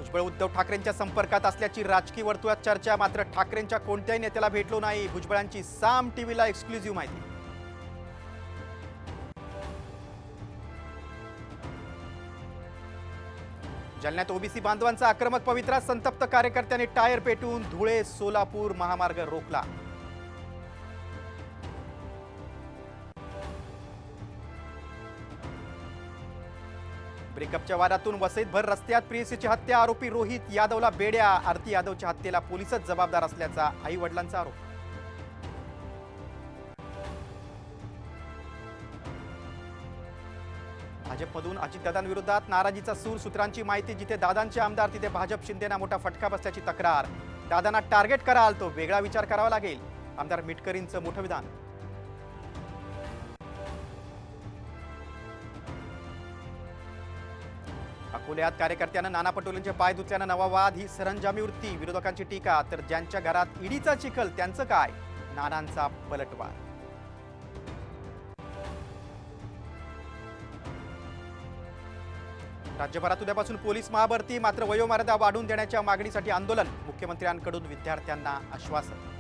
भुजबळ उद्धव ठाकरेंच्या संपर्कात असल्याची राजकीय वर्तुळात चर्चा, मात्र ठाकरेंच्या कोणत्याही नेत्याला भेटलो नाही, भुजबळांची साम टीव्हीला एक्सक्लुझिव्ह माहिती. जालन्यात ओबीसी बांधवांचा आक्रमक पवित्रा, संतप्त कार्यकर्त्यांनी टायर पेटून धुळे सोलापूर महामार्ग रोखला. ब्रेकअपच्या वादातून वसईत भर रस्त्यात प्रेयसीची हत्या, आरोपी रोहित यादवला बेड्या, आरती यादवच्या हत्येला पोलीसच जबाबदार असल्याचा आई वडिलांचा आरोप. भाजपमधून अजितदादांविरोधात नाराजीचा सूर, सूत्रांची माहिती, जिथे दादांचे आमदार तिथे भाजप, शिंदेना मोठा फटका बसल्याची तक्रार. दादांना टार्गेट कराल तो वेगळा विचार करावा लागेल, आमदार मिटकरींचं मोठं विधान. अकोल्यात कार्यकर्त्यानं नाना पटोलेंचे पाय धुतल्यानं नवा वाद, ही सरंजामी वृत्ती, विरोधकांची टीका. तर ज्यांच्या घरात ईडीचा चिखल त्यांचं काय, नानांचा पलटवार. राज्यभरात उद्यापासून पोलीस महाभरती, मात्र वयोमर्यादा वाढवून देण्याच्या मागणीसाठी आंदोलन, मुख्यमंत्र्यांकडून विद्यार्थ्यांना आश्वासन.